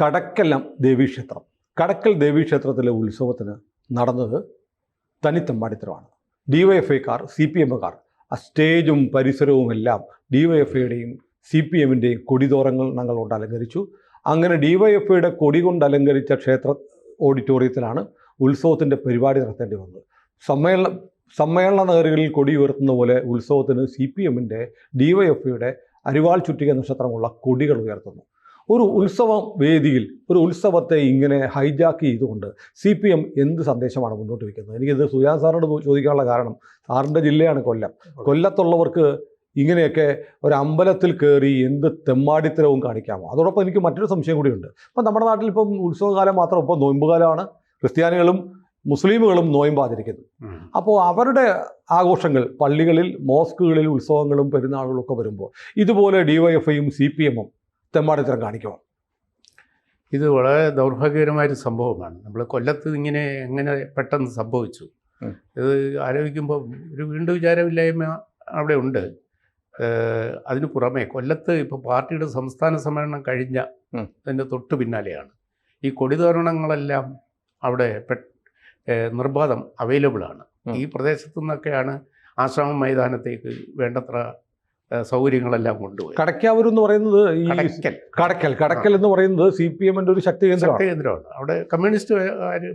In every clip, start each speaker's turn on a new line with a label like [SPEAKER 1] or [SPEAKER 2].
[SPEAKER 1] കടക്കലം ദേവീക്ഷേത്രം. കടക്കൽ ദേവീക്ഷേത്രത്തിലെ ഉത്സവത്തിന് നടന്നത് തനിത്തമ്പാടിത്തരമാണ്. DYFIക്കാർ CPMകാർ ആ സ്റ്റേജും പരിസരവുമെല്ലാം DYFIയുടെയും CPMൻ്റെയും കൊടിതോരണങ്ങൾ കൊണ്ട് അലങ്കരിച്ചു. അങ്ങനെ DYFIയുടെ കൊടി കൊണ്ട് അലങ്കരിച്ച ക്ഷേത്ര ഓഡിറ്റോറിയത്തിലാണ് ഉത്സവത്തിൻ്റെ പരിപാടി നടത്തേണ്ടി വന്നത്. സമ്മേളന നഗരികളിൽ കൊടി ഉയർത്തുന്ന പോലെ ഉത്സവത്തിന് CPMൻ്റെ DYFIയുടെ അരിവാൾ ചുറ്റിക നക്ഷത്രമുള്ള കൊടികൾ ഉയർത്തുന്നു. ഒരു ഉത്സവ വേദിയിൽ ഒരു ഉത്സവത്തെ ഇങ്ങനെ ഹൈജാക്ക് ചെയ്തുകൊണ്ട് CPM എന്ത് സന്ദേശമാണ് മുന്നോട്ട് വയ്ക്കുന്നത്? എനിക്കിത് സുജാൻ സാറിനോട് ചോദിക്കാനുള്ള കാരണം, സാറിൻ്റെ ജില്ലയാണ് കൊല്ലം. കൊല്ലത്തുള്ളവർക്ക് ഇങ്ങനെയൊക്കെ ഒരു അമ്പലത്തിൽ കയറി എന്ത് തെമ്മാടിത്തരവും കാണിക്കാമോ? അതോടൊപ്പം എനിക്ക് മറ്റൊരു സംശയം കൂടിയുണ്ട്. ഇപ്പം നമ്മുടെ നാട്ടിൽ ഇപ്പം ഉത്സവകാലം മാത്രം, ഇപ്പോൾ നോയമ്പുകാലമാണ്. ക്രിസ്ത്യാനികളും മുസ്ലിമുകളും നോയമ്പ് ആചരിക്കുന്നു. അപ്പോൾ അവരുടെ ആഘോഷങ്ങൾ, പള്ളികളിൽ മോസ്കുകളിൽ ഉത്സവങ്ങളും പെരുന്നാളുകളും ഒക്കെ വരുമ്പോൾ ഇതുപോലെ DYFIയും CPMും തെമ്മാടിത്തരം കാണിക്കുമോ?
[SPEAKER 2] ഇത് വളരെ ദൗർഭാഗ്യകരമായൊരു സംഭവമാണ്. നമ്മൾ കൊല്ലത്ത് ഇങ്ങനെ എങ്ങനെ പെട്ടെന്ന് സംഭവിച്ചു, ഇത് ആലോചിക്കുമ്പോൾ ഒരു വീണ്ടും വിചാരമില്ലായ്മ അവിടെ ഉണ്ട്. അതിന് പുറമെ കൊല്ലത്ത് ഇപ്പോൾ പാർട്ടിയുടെ സംസ്ഥാന സമ്മേളനം കഴിഞ്ഞ അതിൻ്റെ തൊട്ട് പിന്നാലെയാണ് ഈ കൊടിതോരണങ്ങളെല്ലാം അവിടെ നിർബാധം അവൈലബിളാണ്. ഈ പ്രദേശത്തു നിന്നൊക്കെയാണ് ആശ്രമ മൈതാനത്തേക്ക് വേണ്ടത്ര സൗകര്യങ്ങളെല്ലാം കൊണ്ടുപോയി.
[SPEAKER 1] കടക്കാവൂർ എന്ന് പറയുന്നത് കടക്കൽ എന്ന് പറയുന്നത് CPMൻ്റെ ഒരു ശക്തി
[SPEAKER 2] കേന്ദ്രമാണ്. അവിടെ കമ്മ്യൂണിസ്റ്റ്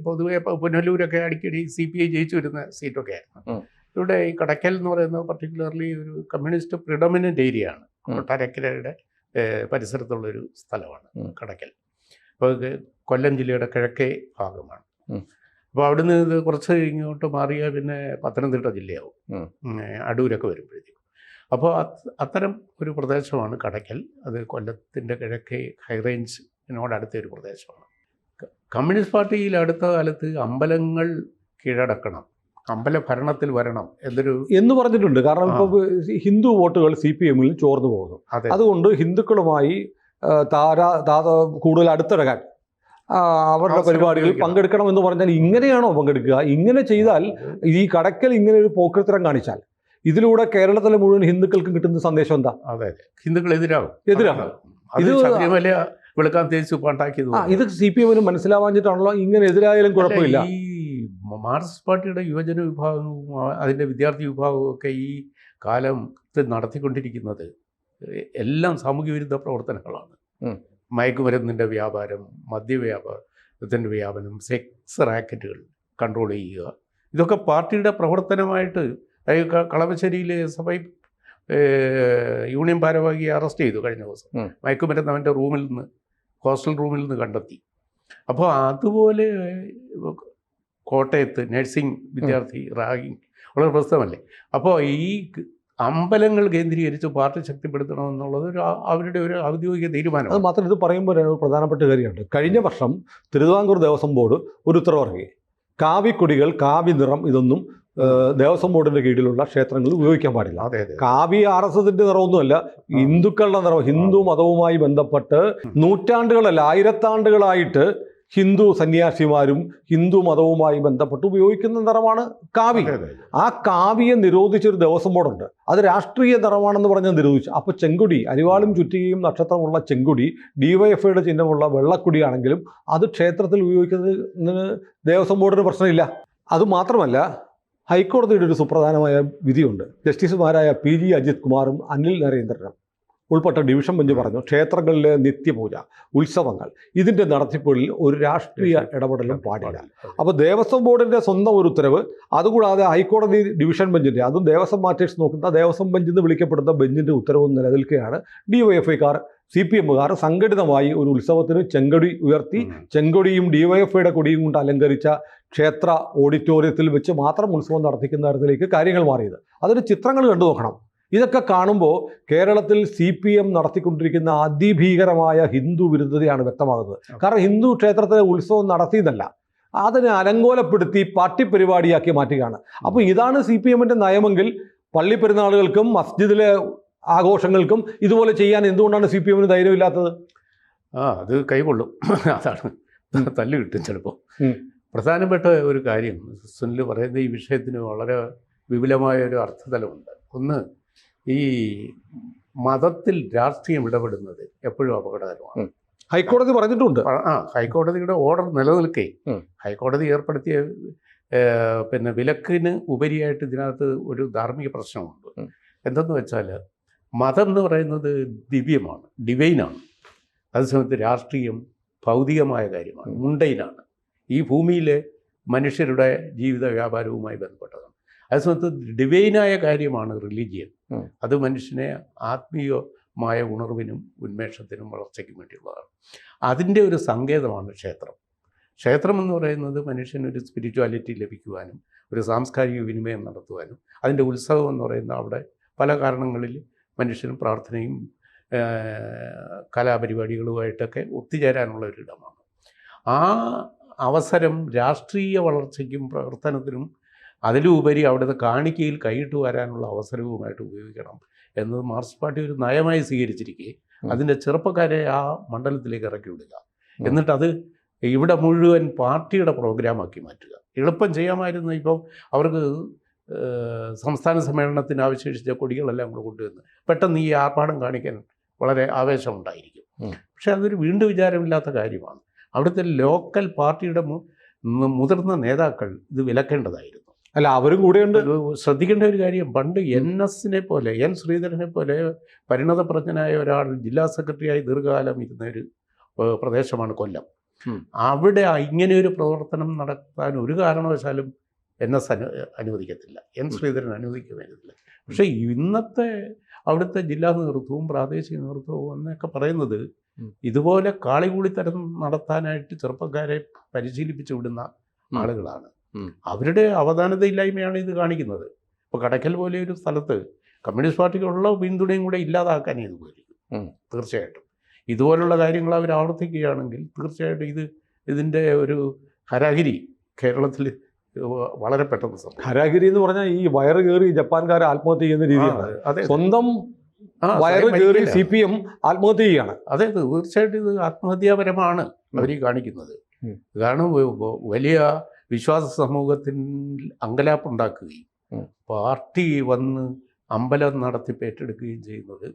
[SPEAKER 2] പൊതുവെ പുനലൂരൊക്കെ അടിക്കടി CPI ജയിച്ചു വരുന്ന സീറ്റൊക്കെ ആയിരുന്നു. ഇവിടെ ഈ കടക്കൽ എന്ന് പറയുന്നത് പർട്ടിക്കുലർലി ഒരു കമ്മ്യൂണിസ്റ്റ് പ്രിഡോമിനൻ്റ് ഏരിയ ആണ്. കൊട്ടാരക്കരയുടെ പരിസരത്തുള്ളൊരു സ്ഥലമാണ് കടക്കൽ. അപ്പോൾ കൊല്ലം ജില്ലയുടെ കിഴക്കേ ഭാഗമാണ്. അപ്പോൾ അവിടുന്ന് ഇത് കുറച്ച് ഇങ്ങോട്ട് മാറിയാൽ പിന്നെ പത്തനംതിട്ട ജില്ലയാവും, അടൂരൊക്കെ വരുമ്പോഴത്തേക്കും. അപ്പോൾ അത്തരം ഒരു പ്രദേശമാണ് കടക്കൽ. അത് കൊല്ലത്തിൻ്റെ കിഴക്കേ ഹൈറേഞ്ചിനോടടുത്ത ഒരു പ്രദേശമാണ്. കമ്മ്യൂണിസ്റ്റ് പാർട്ടിയിൽ അടുത്ത കാലത്ത് അമ്പലങ്ങൾ കീഴടക്കണം, അമ്പല ഭരണത്തിൽ വരണം എന്ന് പറഞ്ഞിട്ടുണ്ട്. കാരണം ഇപ്പോൾ
[SPEAKER 1] ഹിന്ദു വോട്ടുകൾ CPMൽ ചോർന്നു പോകുന്നു. അതുകൊണ്ട് ഹിന്ദുക്കളുമായി കൂടുതൽ അടുത്തിടകാൻ അവരുടെ പരിപാടികളിൽ പങ്കെടുക്കണം എന്ന് പറഞ്ഞാൽ ഇങ്ങനെയാണോ പങ്കെടുക്കുക? ഇങ്ങനെ ചെയ്താൽ, ഈ കടക്കൽ ഇങ്ങനെ ഒരു പോക്രിത്തരം കാണിച്ചാൽ ഇതിലൂടെ കേരളത്തിലെ മുഴുവൻ ഹിന്ദുക്കൾക്കും കിട്ടുന്ന സന്ദേശം എന്താ?
[SPEAKER 2] അതെ, ഹിന്ദുക്കൾ എതിരാകും. ഇത് വെളുക്കാൻ തേച്ച് പാട്ടാക്കിയത്.
[SPEAKER 1] ഇത് CPMന് മനസ്സിലാവാഞ്ഞിട്ടാണല്ലോ ഇങ്ങനെ എതിരായാലും കുഴപ്പമില്ല.
[SPEAKER 2] ഈ മാർക്സിസ്റ്റ് പാർട്ടിയുടെ യുവജന വിഭാഗവും അതിൻ്റെ വിദ്യാർത്ഥി വിഭാഗവും ഒക്കെ ഈ കാലത്ത് നടത്തിക്കൊണ്ടിരിക്കുന്നത് എല്ലാം സാമൂഹ്യ വിരുദ്ധ പ്രവർത്തനങ്ങളാണ്. മയക്കുമരുന്നിൻ്റെ വ്യാപാരം, മദ്യവ്യാപാരത്തിൻ്റെ വ്യാപനം, സെക്സ് റാക്കറ്റുകൾ കൺട്രോൾ ചെയ്യുക, ഇതൊക്കെ പാർട്ടിയുടെ പ്രവർത്തനമായിട്ട്. കളമശ്ശേരിയിൽ SFI യൂണിയൻ ഭാരവാഹിയെ അറസ്റ്റ് ചെയ്തു കഴിഞ്ഞ ദിവസം. മയക്കുമരുന്ന് അവൻ്റെ ഹോസ്റ്റൽ റൂമിൽ നിന്ന് കണ്ടെത്തി. അപ്പോൾ അതുപോലെ കോട്ടയത്ത് നഴ്സിംഗ് വിദ്യാർത്ഥി റാഗിങ് വളരെ പ്രശ്നമല്ലേ? അപ്പോൾ ഈ അമ്പലങ്ങൾ കേന്ദ്രീകരിച്ച് പാർട്ടി ശക്തിപ്പെടുത്തണമെന്നുള്ളത് അവരുടെ ഒരു ഔദ്യോഗിക തീരുമാനം.
[SPEAKER 1] അത് മാത്രം ഇത് പറയുമ്പോൾ ഒരു പ്രധാനപ്പെട്ട കാര്യമുണ്ട്. കഴിഞ്ഞ വർഷം തിരുവിതാംകൂർ ദേവസ്വം ബോർഡ് ഒരു ഉത്തരവിറങ്ങി. കാവിക്കൊടികൾ, കാവി നിറം ഇതൊന്നും ദേവസ്വം ബോർഡിൻ്റെ കീഴിലുള്ള ക്ഷേത്രങ്ങളിൽ ഉപയോഗിക്കാൻ പാടില്ല. കാവി RSSൻ്റെ നിറമൊന്നുമല്ല, ഹിന്ദുക്കളുടെ നിറം. ഹിന്ദു മതവുമായി ബന്ധപ്പെട്ട് നൂറ്റാണ്ടുകളല്ല, ആയിരത്താണ്ടുകളായിട്ട് ഹിന്ദു സന്യാസിമാരും ഹിന്ദു മതവുമായി ബന്ധപ്പെട്ട് ഉപയോഗിക്കുന്ന നിറമാണ് കാവി. ആ കാവിയെ നിരോധിച്ചൊരു ദേവസ്വം ബോർഡുണ്ട്. അത് രാഷ്ട്രീയ നിറമാണെന്ന് പറഞ്ഞ് നിരോധിച്ചു. അപ്പോൾ ചെങ്കൊടി, അരിവാളും ചുറ്റികയും നക്ഷത്രമുള്ള ചെങ്കൊടി, DYFIയുടെ ചിഹ്നമുള്ള വെള്ളക്കൊടിയാണെങ്കിലും അത് ക്ഷേത്രത്തിൽ ഉപയോഗിക്കുന്നതിന് ദേവസ്വം ബോർഡിന് പ്രശ്നമില്ല. അതുമാത്രമല്ല, ഹൈക്കോടതിയുടെ ഒരു സുപ്രധാനമായ വിധിയുണ്ട്. ജസ്റ്റിസുമാരായ PG അജിത് കുമാറും അനിൽ നരേന്ദ്രനും ഉൾപ്പെട്ട ഡിവിഷൻ ബെഞ്ച് പറഞ്ഞു, ക്ഷേത്രങ്ങളിലെ നിത്യപൂജ, ഉത്സവങ്ങൾ ഇതിൻ്റെ നടത്തിപ്പുകളിൽ ഒരു രാഷ്ട്രീയ ഇടപെടലും പാടില്ല. അപ്പോൾ ദേവസ്വം ബോർഡിൻ്റെ സ്വന്തം ഒരു ഉത്തരവ്, അതുകൂടാതെ ഹൈക്കോടതി ഡിവിഷൻ ബെഞ്ചിൻ്റെ, അതും ദേവസ്വം മാറ്റേഴ്സ് നോക്കുന്ന ദേവസ്വം ബെഞ്ചിൽ നിന്ന് വിളിക്കപ്പെടുന്ന ബെഞ്ചിൻ്റെ ഉത്തരവും നിലനിൽക്കുകയാണ്. DYFIക്കാർ CPMകാർ സംഘടിതമായി ഒരു ഉത്സവത്തിന് ചെങ്കൊടി ഉയർത്തി, ചെങ്കൊടിയും DYFIയുടെ കൊടിയും കൊണ്ട് അലങ്കരിച്ച ക്ഷേത്ര ഓഡിറ്റോറിയത്തിൽ വെച്ച് മാത്രം ഉത്സവം നടത്തിക്കുന്ന തരത്തിലേക്ക് കാര്യങ്ങൾ മാറിയത്. അതിന് ചിത്രങ്ങൾ കണ്ടു നോക്കണം. ഇതൊക്കെ കാണുമ്പോൾ കേരളത്തിൽ CPM നടത്തിക്കൊണ്ടിരിക്കുന്ന അതിഭീകരമായ ഹിന്ദു വിരുദ്ധതയാണ് വ്യക്തമാകുന്നത്. കാരണം ഹിന്ദു ക്ഷേത്രത്തിലെ ഉത്സവം നടത്തിയതല്ല, അതിനെ അലങ്കോലപ്പെടുത്തി പാർട്ടി പരിപാടിയാക്കി മാറ്റുകയാണ്. അപ്പോൾ ഇതാണ് CPMൻ്റെ നയമെങ്കിൽ പള്ളി പെരുന്നാളുകൾക്കും മസ്ജിദിലെ ആഘോഷങ്ങൾക്കും ഇതുപോലെ ചെയ്യാൻ എന്തുകൊണ്ടാണ് CPMന് ധൈര്യമില്ലാത്തത്?
[SPEAKER 2] അത് കൈകൊള്ളും, അതാണ് തല്ല് കിട്ടും ചിലപ്പോൾ. പ്രധാനപ്പെട്ട ഒരു കാര്യം സുനിൽ പറയുന്ന ഈ വിഷയത്തിന് വളരെ വിപുലമായ ഒരു അർത്ഥതലമുണ്ട്. ഒന്ന്, ഈ മതത്തിൽ രാഷ്ട്രീയം ഇടപെടുന്നത് എപ്പോഴും അപകടകരമാണ്.
[SPEAKER 1] ഹൈക്കോടതി പറഞ്ഞിട്ടുണ്ട്.
[SPEAKER 2] ഹൈക്കോടതിയുടെ ഓർഡർ നിലനിൽക്കേ
[SPEAKER 1] ഉം.
[SPEAKER 2] ഹൈക്കോടതി ഏർപ്പെടുത്തിയ പിന്നെ വിലക്കിന് ഉപരിയായിട്ട് ഇതിനകത്ത് ഒരു ധാർമ്മിക പ്രശ്നമുണ്ട്.
[SPEAKER 1] ഉം.
[SPEAKER 2] എന്തെന്ന് വെച്ചാൽ മതം എന്ന് പറയുന്നത് ദിവ്യമാണ്, ഡിവൈനാണ്. അതേസമയത്ത് രാഷ്ട്രീയം ഭൗതികമായ കാര്യമാണ്, മുണ്ടൈനാണ്. ഈ ഭൂമിയിലെ മനുഷ്യരുടെ ജീവിത വ്യാപാരവുമായി ബന്ധപ്പെട്ടതാണ്. അതേസമയത്ത് ഡിവൈനായ കാര്യമാണ് റിലീജിയൻ.
[SPEAKER 1] ഉം.
[SPEAKER 2] അത് മനുഷ്യനെ ആത്മീയമായ ഉണർവിനും ഉന്മേഷത്തിനും വളർച്ചയ്ക്കും വേണ്ടിയുള്ളതാണ്. അതിൻ്റെ ഒരു സങ്കേതമാണ് ക്ഷേത്രം. ക്ഷേത്രം എന്ന് പറയുന്നത് മനുഷ്യനൊരു സ്പിരിച്വാലിറ്റി ലഭിക്കുവാനും ഒരു സാംസ്കാരിക വിനിമയം നടത്തുവാനും അതിൻ്റെ ഉത്സവം എന്ന് പറയുന്നത് അവിടെ പല കാരണങ്ങളിൽ മനുഷ്യനും പ്രാർത്ഥനയും കലാപരിപാടികളുമായിട്ടൊക്കെ ഒത്തുചേരാനുള്ള ഒരിടമാണ്. ആ അവസരം രാഷ്ട്രീയ വളർച്ചയ്ക്കും പ്രവർത്തനത്തിനും അതിലുപരി അവിടുത്തെ കാണിക്കയിൽ കൈയിട്ട് വരാനുള്ള അവസരവുമായിട്ട് ഉപയോഗിക്കണം എന്നത് മാർക്സിസ്റ്റ് പാർട്ടി ഒരു നയമായി സ്വീകരിച്ചിരിക്കെ അതിൻ്റെ ചെറുപ്പക്കാരെ ആ മണ്ഡലത്തിലേക്ക് ഇറക്കി വിടുക, എന്നിട്ടത് ഇവിടെ മുഴുവൻ പാർട്ടിയുടെ പ്രോഗ്രാമാക്കി മാറ്റുക. എളുപ്പം ചെയ്യാമായിരുന്നു. ഇപ്പം അവർക്ക് സംസ്ഥാന സമ്മേളനത്തിന് അവശേഷിച്ച കൊടികളെല്ലാം കൂടെ കൊണ്ടുവന്ന് പെട്ടെന്ന് ഈ ആർഭാടം കാണിക്കാൻ വളരെ ആവേശമുണ്ടായിരിക്കും. പക്ഷേ അതൊരു വീണ്ടും വിചാരമില്ലാത്ത കാര്യമാണ്. അവിടുത്തെ ലോക്കൽ പാർട്ടിയുടെ മുതിർന്ന നേതാക്കൾ ഇത് വിലക്കേണ്ടതായിരുന്നു.
[SPEAKER 1] അല്ല, അവരും കൂടെയുണ്ട്.
[SPEAKER 2] ശ്രദ്ധിക്കേണ്ട ഒരു കാര്യം, പണ്ട് NS-നെ പോലെ, N. ശ്രീധരനെ പോലെ പരിണതപ്രജ്ഞനായ ഒരാൾ ജില്ലാ സെക്രട്ടറിയായി ദീർഘകാലം ഇരുന്ന ഒരു പ്രദേശമാണ് കൊല്ലം. അവിടെ ഇങ്ങനെയൊരു പ്രവർത്തനം നടത്താൻ ഒരു കാരണവശാലും NS അനുവദിക്കത്തില്ല, N. ശ്രീധരൻ അനുവദിക്കുന്നില്ല. പക്ഷേ ഇന്നത്തെ അവിടുത്തെ ജില്ലാ നേതൃത്വവും പ്രാദേശിക നേതൃത്വവും എന്നൊക്കെ പറയുന്നത് ഇതുപോലെ കാളികൂളിത്തരം നടത്താനായിട്ട് ചെറുപ്പക്കാരെ പരിശീലിപ്പിച്ചു വിടുന്ന ആളുകളാണ്. അവരുടെ അവധാനതയില്ലായ്മയാണ് ഇത് കാണിക്കുന്നത്. ഇപ്പോൾ കടയ്ക്കൽ പോലെ ഒരു സ്ഥലത്ത് കമ്മ്യൂണിസ്റ്റ് പാർട്ടിക്കുള്ള പിന്തുണയും കൂടെ ഇല്ലാതാക്കാൻ ഇത് പോയിരിക്കും. തീർച്ചയായിട്ടും ഇതുപോലുള്ള കാര്യങ്ങൾ അവർ ആവർത്തിക്കുകയാണെങ്കിൽ തീർച്ചയായിട്ടും ഇതിൻ്റെ ഒരു ഹരാഗിരി കേരളത്തിൽ വളരെ പെട്ടെന്ന് സംഭവിക്കും.
[SPEAKER 1] ഹരാഗിരി എന്ന് പറഞ്ഞാൽ ഈ വയറ് കയറി ജപ്പാൻകാർ ആത്മഹത്യ ചെയ്യുന്ന രീതിയാണ്. സ്വന്തം വയറ് കയറി CPM ആത്മഹത്യ ചെയ്യുകയാണ്.
[SPEAKER 2] അതെ, തീർച്ചയായിട്ടും ഇത് ആത്മഹത്യാപരമാണ് അവർ ഈ കാണിക്കുന്നത്. കാരണം വലിയ വിശ്വാസ സമൂഹത്തിൽ അങ്കലാപ്പുണ്ടാക്കുകയും പാർട്ടി വന്ന് അമ്പലം നടത്തി ഏറ്റെടുക്കുകയും ചെയ്യുന്നത്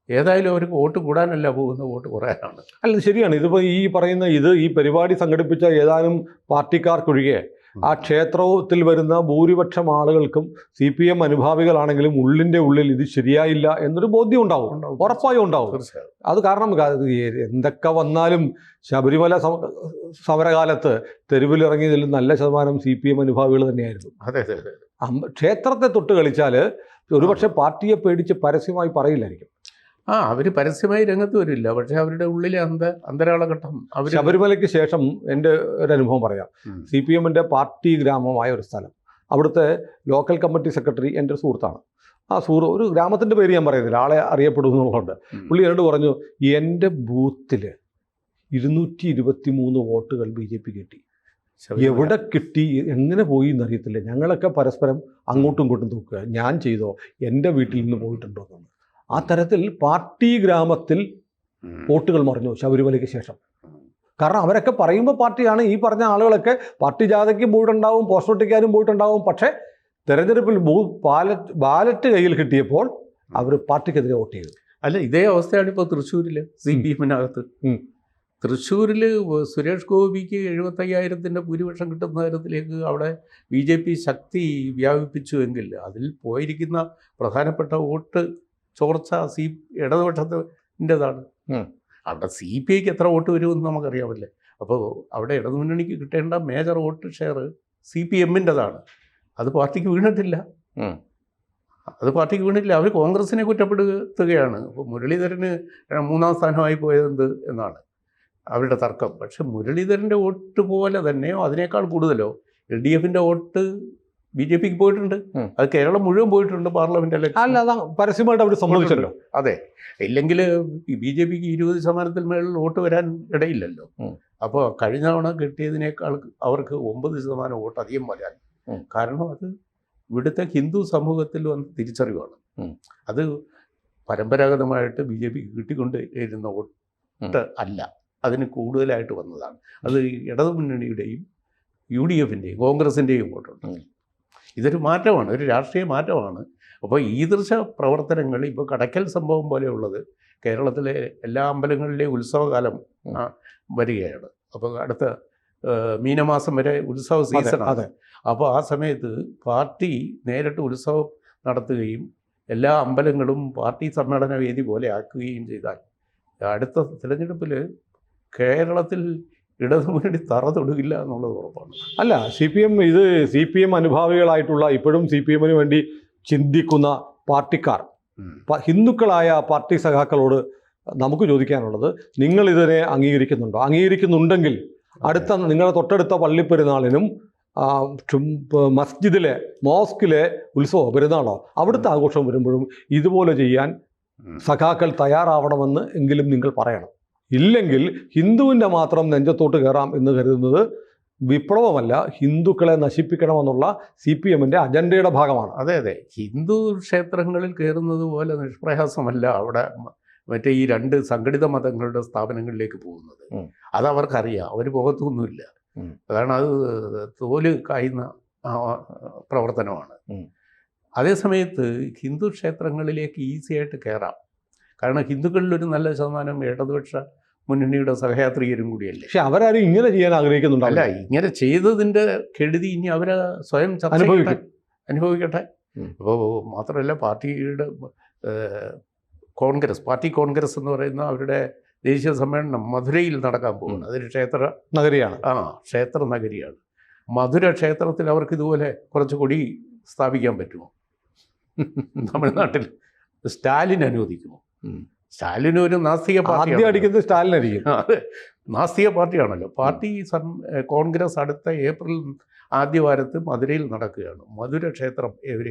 [SPEAKER 2] ഏതായാലും അവർക്ക് വോട്ട് കൂടാനല്ല പോകുന്ന, വോട്ട് കുറയാനാണ്.
[SPEAKER 1] അല്ല, ശരിയാണ്. ഇതിപ്പോൾ ഈ പറയുന്ന ഈ പരിപാടി സംഘടിപ്പിച്ച ഏതാനും പാർട്ടിക്കാർക്കൊഴികെ ആ ക്ഷേത്രത്തിൽ വരുന്ന ഭൂരിപക്ഷം ആളുകൾക്കും CPM അനുഭാവികളാണെങ്കിലും ഉള്ളിൻ്റെ ഉള്ളിൽ ഇത് ശരിയായില്ല എന്നൊരു ബോധ്യം ഉണ്ടാവും, ഉറപ്പായും ഉണ്ടാവും. അത് കാരണം എന്തൊക്കെ വന്നാലും ശബരിമല സമരകാലത്ത് തെരുവിലിറങ്ങിയതിൽ നല്ല ശതമാനം CPM അനുഭാവികൾ തന്നെയായിരുന്നു.
[SPEAKER 2] അതെ അതെ അതെ.
[SPEAKER 1] ക്ഷേത്രത്തെ തൊട്ട് കളിച്ചാൽ ഒരുപക്ഷെ പാർട്ടിയെ പേടിച്ച് പരസ്യമായി പറയില്ലായിരിക്കും.
[SPEAKER 2] അവർ പരസ്യമായി രംഗത്ത് വരില്ല, പക്ഷേ അവരുടെ ഉള്ളിലെ അന്തരാളഘട്ടം.
[SPEAKER 1] ശബരിമലയ്ക്ക് ശേഷം എൻ്റെ ഒരു അനുഭവം പറയാം. CPM-ൻ്റെ പാർട്ടി ഗ്രാമമായ ഒരു സ്ഥലം, അവിടുത്തെ ലോക്കൽ കമ്മിറ്റി സെക്രട്ടറി എൻ്റെ ഒരു സുഹൃത്താണ്. ഒരു ഗ്രാമത്തിൻ്റെ പേര് ഞാൻ പറയുന്നില്ല, ആളെ അറിയപ്പെടുന്നുള്ളതുകൊണ്ട്. പുള്ളി എന്നോട് പറഞ്ഞു, എൻ്റെ ബൂത്തിൽ 223 വോട്ടുകൾ BJP കിട്ടി. എവിടെ കിട്ടി, എങ്ങനെ പോയി എന്നറിയത്തില്ല. ഞങ്ങളൊക്കെ പരസ്പരം അങ്ങോട്ടും ഇങ്ങോട്ടും നോക്കുക, ഞാൻ ചെയ്തോ, എൻ്റെ വീട്ടിൽ നിന്ന് പോയിട്ടുണ്ടോ എന്ന്. ആ തരത്തിൽ പാർട്ടി ഗ്രാമത്തിൽ വോട്ടുകൾ മറിഞ്ഞു ശബരിമലയ്ക്ക് ശേഷം. കാരണം അവരൊക്കെ പറയുമ്പോൾ പാർട്ടിയാണ്, ഈ പറഞ്ഞ ആളുകളൊക്കെ പാർട്ടി ജാഥയ്ക്ക് പോയിട്ടുണ്ടാവും, പോസ്റ്റർ ഒട്ടിക്കാനും പോയിട്ടുണ്ടാവും. പക്ഷേ തെരഞ്ഞെടുപ്പിൽ ബാലറ്റ് കയ്യിൽ കിട്ടിയപ്പോൾ അവർ പാർട്ടിക്കെതിരെ വോട്ട് ചെയ്തു.
[SPEAKER 2] അല്ല, ഇതേ അവസ്ഥയാണ് ഇപ്പോൾ തൃശ്ശൂരിൽ CPM-നകത്ത്. തൃശ്ശൂരിൽ സുരേഷ് ഗോപിക്ക് 75,000-ൻ്റെ ഭൂരിപക്ഷം കിട്ടുന്ന തരത്തിലേക്ക് അവിടെ BJP ശക്തി വ്യാപിപ്പിച്ചുവെങ്കിൽ അതിൽ പോയിരിക്കുന്ന പ്രധാനപ്പെട്ട വോട്ട് ചോർച്ച ഇടതുപക്ഷത്തിൻ്റെതാണ്. അവിടെ CPIക്ക് എത്ര വോട്ട് വരുമെന്ന് നമുക്കറിയാമല്ലേ. അപ്പോൾ അവിടെ ഇടതുമുന്നണിക്ക് കിട്ടേണ്ട മേജർ വോട്ട് ഷെയർ CPM-ൻ്റെതാണ്. അത് പാർട്ടിക്ക് വീണിട്ടില്ല. അവർ കോൺഗ്രസിനെ കുറ്റപ്പെടുത്തുകയാണ്. അപ്പോൾ മുരളീധരന് 3-ാം സ്ഥാനമായി പോയതെന്ത് എന്നാണ് അവരുടെ തർക്കം. പക്ഷെ മുരളീധരൻ്റെ വോട്ട് പോലെ തന്നെയോ അതിനേക്കാൾ കൂടുതലോ LDF-ൻ്റെ വോട്ട് BJPക്ക് പോയിട്ടുണ്ട്. അത് കേരളം മുഴുവൻ പോയിട്ടുണ്ട് പാർലമെന്റ് ഇലക്ഷൻ.
[SPEAKER 1] അല്ല, അതാ പരസ്യമായിട്ട് അവർ സമ്മതിച്ചല്ലോ.
[SPEAKER 2] അതെ, ഇല്ലെങ്കിൽ BJPക്ക് 20% മേളിൽ വോട്ട് വരാൻ ഇടയില്ലല്ലോ. അപ്പോൾ കഴിഞ്ഞ തവണ കിട്ടിയതിനേക്കാൾ അവർക്ക് 9% വോട്ട് അധികം വരാൻ കാരണം അത് ഇവിടുത്തെ ഹിന്ദു സമൂഹത്തിൽ വന്ന തിരിച്ചറിവാണ്. അത് പരമ്പരാഗതമായിട്ട് BJPക്ക് കിട്ടിക്കൊണ്ടിരുന്ന വോട്ട് അല്ല, അതിന് കൂടുതലായിട്ട് വന്നതാണ്. അത് ഇടതുമുന്നണിയുടെയും UDF-ൻ്റെയും കോൺഗ്രസിൻ്റെയും വോട്ടുണ്ട്. ഇതൊരു മാറ്റമാണ്, ഒരു രാഷ്ട്രീയ മാറ്റമാണ്. അപ്പോൾ ഈദൃശ പ്രവർത്തനങ്ങൾ ഇപ്പോൾ കടയ്ക്കൽ സംഭവം പോലെയുള്ളത് കേരളത്തിലെ എല്ലാ അമ്പലങ്ങളിലെയും ഉത്സവകാലം വരികയാണ്. അപ്പോൾ അടുത്ത മീനമാസം വരെ ഉത്സവ സീസണാണ്. അപ്പോൾ ആ സമയത്ത് പാർട്ടി നേരിട്ട് ഉത്സവം നടത്തുകയും എല്ലാ അമ്പലങ്ങളും പാർട്ടി സമ്മേളന വേദി പോലെ ആക്കുകയും ചെയ്താൽ അടുത്ത തിരഞ്ഞെടുപ്പിൽ കേരളത്തിൽ ഇടതുമുന്നണി തറ തൊടുകില്ല എന്നുള്ളത് ഉറപ്പാണ്.
[SPEAKER 1] അല്ല, സി പി എം അനുഭാവികളായിട്ടുള്ള ഇപ്പോഴും സി പി എമ്മിന് വേണ്ടി ചിന്തിക്കുന്ന പാർട്ടിക്കാർ, ഹിന്ദുക്കളായ പാർട്ടി സഖാക്കളോട് നമുക്ക് ചോദിക്കാനുള്ളത്, നിങ്ങൾ ഇതിനെ അംഗീകരിക്കുന്നുണ്ടോ? അംഗീകരിക്കുന്നുണ്ടെങ്കിൽ അടുത്ത നിങ്ങളുടെ തൊട്ടടുത്ത പള്ളിപ്പെരുന്നാളിനും മസ്ജിദിലെ മോസ്കിലെ ഉത്സവമോ പെരുന്നാളോ അവിടുത്തെ ആഘോഷം വരുമ്പോഴും ഇതുപോലെ ചെയ്യാൻ സഖാക്കൾ തയ്യാറാവണമെന്ന് എങ്കിലും നിങ്ങൾ പറയണം. ഇല്ലെങ്കിൽ ഹിന്ദുവിൻ്റെ മാത്രം നെഞ്ചത്തോട്ട് കയറാം എന്ന് കരുതുന്നത് വിപ്ലവമല്ല, ഹിന്ദുക്കളെ നശിപ്പിക്കണമെന്നുള്ള സി പി എമ്മിൻ്റെ അജണ്ടയുടെ ഭാഗമാണ്.
[SPEAKER 2] അതെ, ഹിന്ദു ക്ഷേത്രങ്ങളിൽ കയറുന്നത് പോലെ നിഷ്പ്രയാസമല്ല അവിടെ മറ്റേ ഈ 2 സംഘടിത മതങ്ങളുടെ സ്ഥാപനങ്ങളിലേക്ക് പോകുന്നത്. അതവർക്കറിയാം, അവർ പോകത്തൊന്നുമില്ല. കാരണം അത് തോല് കായുന്ന പ്രവർത്തനമാണ്. അതേസമയത്ത് ഹിന്ദു ക്ഷേത്രങ്ങളിലേക്ക് ഈസിയായിട്ട് കയറാം. കാരണം ഹിന്ദുക്കളിലൊരു നല്ല ശതമാനം ഇടതുപക്ഷ മുന്നണിയുടെ സഹയാത്രികരും കൂടിയല്ലേ. പക്ഷെ
[SPEAKER 1] അവരാരും ഇങ്ങനെ ചെയ്യാൻ ആഗ്രഹിക്കുന്നുണ്ടല്ല.
[SPEAKER 2] ഇങ്ങനെ ചെയ്തതിൻ്റെ കെടുതി ഇനി അവർ സ്വയം അനുഭവിക്കട്ടെ. അപ്പോൾ മാത്രമല്ല, പാർട്ടിയുടെ പാർട്ടി കോൺഗ്രസ് എന്ന് പറയുന്ന അവരുടെ ദേശീയ സമ്മേളനം മധുരയിൽ നടക്കാൻ പോകുന്നത്. അതൊരു ക്ഷേത്ര
[SPEAKER 1] നഗരിയാണ്.
[SPEAKER 2] ക്ഷേത്ര നഗരിയാണ്. മധുര ക്ഷേത്രത്തിൽ അവർക്ക് ഇതുപോലെ കുറച്ച് കൊടി സ്ഥാപിക്കാൻ പറ്റുമോ? തമിഴ്നാട്ടിൽ സ്റ്റാലിൻ അനുവദിക്കുമോ? സ്റ്റാലിന് ഒരു നാസ്തിക പാർട്ടി
[SPEAKER 1] അടിക്കുന്നത് സ്റ്റാലിനായിരിക്കും.
[SPEAKER 2] അതെ, നാസ്തിക പാർട്ടിയാണല്ലോ. പാർട്ടി കോൺഗ്രസ് അടുത്ത ഏപ്രിൽ ആദ്യവാരത്ത് മധുരയിൽ നടക്കുകയാണ്. മധുര ക്ഷേത്രം ഇവർ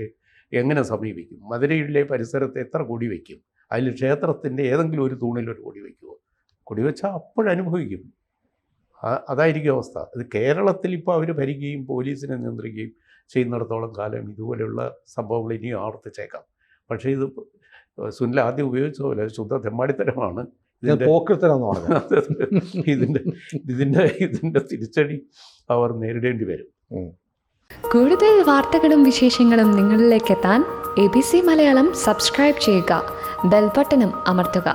[SPEAKER 2] എങ്ങനെ സമീപിക്കും? മധുരയിലെ പരിസരത്ത് എത്ര കൊടി വയ്ക്കും? അതിൽ ക്ഷേത്രത്തിൻ്റെ ഏതെങ്കിലും ഒരു തൂണിലൊരു കൊടി വയ്ക്കുമോ? കൊടി വെച്ചാൽ അപ്പോഴനുഭവിക്കും. അതായിരിക്കും അവസ്ഥ. ഇത് കേരളത്തിൽ ഇപ്പോൾ അവർ ഭരിക്കുകയും പോലീസിനെ നിയന്ത്രിക്കുകയും ചെയ്യുന്നിടത്തോളം കാലം ഇതുപോലെയുള്ള സംഭവങ്ങൾ ഇനിയും ആവർത്തിച്ചേക്കാം. പക്ഷേ ഇത് സുനിൽ ആദ്യം ഉപയോഗിച്ച പോലെ ശുദ്ധ തെമ്മാടിത്തരമാണ്. ഇതിൻ്റെ തിരിച്ചടി അവർ നേരിടേണ്ടി വരും.
[SPEAKER 3] കൂടുതൽ വാർത്തകളും വിശേഷങ്ങളും നിങ്ങളിലേക്ക് എത്താൻ ABC മലയാളം സബ്സ്ക്രൈബ് ചെയ്യുക, ബെൽ ബട്ടണും അമർത്തുക.